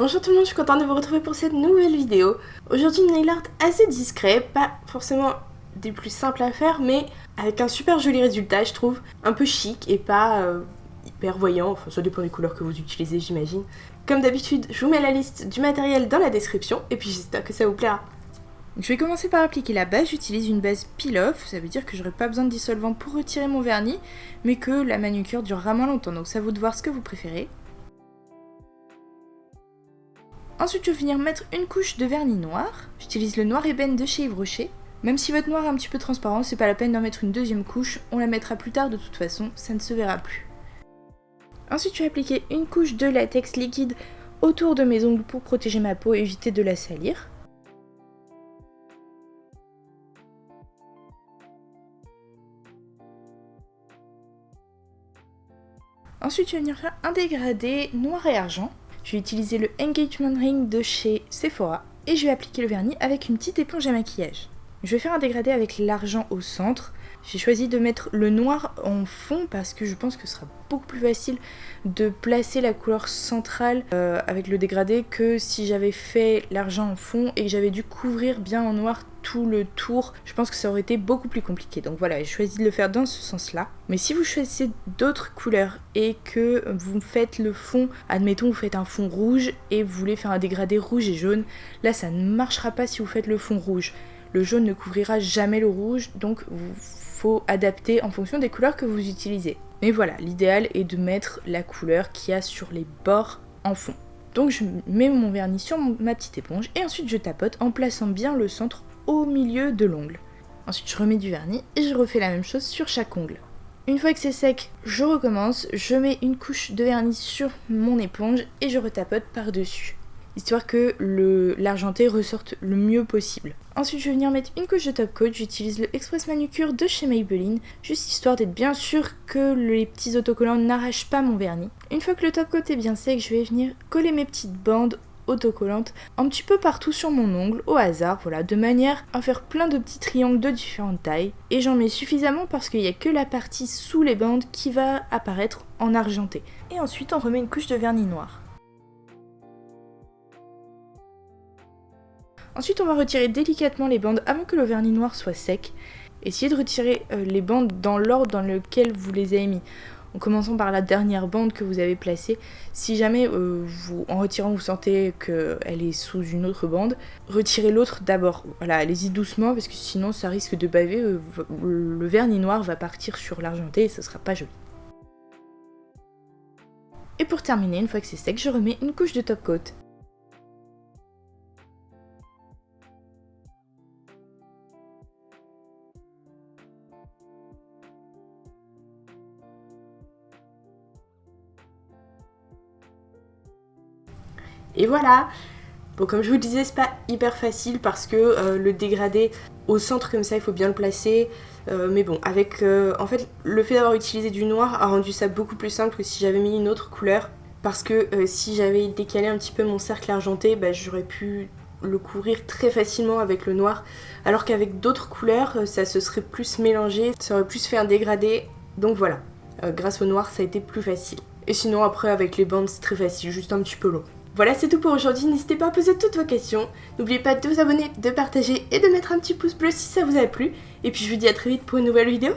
Bonjour tout le monde, je suis contente de vous retrouver pour cette nouvelle vidéo. Aujourd'hui une nail art assez discret, pas forcément des plus simples à faire, mais avec un super joli résultat je trouve, un peu chic et pas hyper voyant, enfin ça dépend des couleurs que vous utilisez j'imagine. Comme d'habitude, je vous mets la liste du matériel dans la description et puis j'espère que ça vous plaira. Je vais commencer par appliquer la base, j'utilise une base peel-off, ça veut dire que j'aurai pas besoin de dissolvant pour retirer mon vernis, mais que la manucure durera moins longtemps, donc c'est à vous de voir ce que vous préférez. Ensuite je vais venir mettre une couche de vernis noir, j'utilise le noir ébène de chez Yves Rocher. Même si votre noir est un petit peu transparent, c'est pas la peine d'en mettre une deuxième couche, on la mettra plus tard de toute façon, ça ne se verra plus. Ensuite je vais appliquer une couche de latex liquide autour de mes ongles pour protéger ma peau et éviter de la salir. Ensuite je vais venir faire un dégradé noir et argent. Je vais utiliser le Engagement Ring de chez Sephora et je vais appliquer le vernis avec une petite éponge à maquillage. Je vais faire un dégradé avec l'argent au centre. J'ai choisi de mettre le noir en fond parce que je pense que ce sera beaucoup plus facile de placer la couleur centrale avec le dégradé que si j'avais fait l'argent en fond et que j'avais dû couvrir bien en noir tout le tour. Je pense que ça aurait été beaucoup plus compliqué. Donc voilà, j'ai choisi de le faire dans ce sens-là. Mais si vous choisissez d'autres couleurs et que vous faites le fond, admettons vous faites un fond rouge et vous voulez faire un dégradé rouge et jaune, là ça ne marchera pas si vous faites le fond rouge. Le jaune ne couvrira jamais le rouge, donc il faut adapter en fonction des couleurs que vous utilisez. Mais voilà, l'idéal est de mettre la couleur qu'il y a sur les bords en fond. Donc je mets mon vernis sur ma petite éponge et ensuite je tapote en plaçant bien le centre au milieu de l'ongle. Ensuite je remets du vernis et je refais la même chose sur chaque ongle. Une fois que c'est sec, je recommence, je mets une couche de vernis sur mon éponge et je retapote par-dessus, histoire que l'argenté ressorte le mieux possible. Ensuite je vais venir mettre une couche de top coat, j'utilise le Express Manucure de chez Maybelline, juste histoire d'être bien sûr que les petits autocollants n'arrachent pas mon vernis. Une fois que le top coat est bien sec, je vais venir coller mes petites bandes autocollantes un petit peu partout sur mon ongle au hasard, voilà, de manière à faire plein de petits triangles de différentes tailles. Et j'en mets suffisamment parce qu'il n'y a que la partie sous les bandes qui va apparaître en argenté. Et ensuite on remet une couche de vernis noir. Ensuite on va retirer délicatement les bandes avant que le vernis noir soit sec. Essayez de retirer les bandes dans l'ordre dans lequel vous les avez mis. En commençant par la dernière bande que vous avez placée. Si jamais en retirant vous sentez qu'elle est sous une autre bande, retirez l'autre d'abord. Voilà, allez-y doucement parce que sinon ça risque de baver. Le vernis noir va partir sur l'argenté et ce sera pas joli. Et pour terminer, une fois que c'est sec, je remets une couche de top coat. Et voilà. Bon, comme je vous le disais, c'est pas hyper facile parce que le dégradé au centre comme ça, il faut bien le placer. Mais bon, avec en fait, le fait d'avoir utilisé du noir a rendu ça beaucoup plus simple que si j'avais mis une autre couleur. Parce que si j'avais décalé un petit peu mon cercle argenté, j'aurais pu le couvrir très facilement avec le noir. Alors qu'avec d'autres couleurs, ça se serait plus mélangé, ça aurait plus fait un dégradé. Donc voilà, grâce au noir, ça a été plus facile. Et sinon, après, avec les bandes, c'est très facile, juste un petit peu long. Voilà, c'est tout pour aujourd'hui, n'hésitez pas à poser toutes vos questions, n'oubliez pas de vous abonner, de partager et de mettre un petit pouce bleu si ça vous a plu, et puis je vous dis à très vite pour une nouvelle vidéo.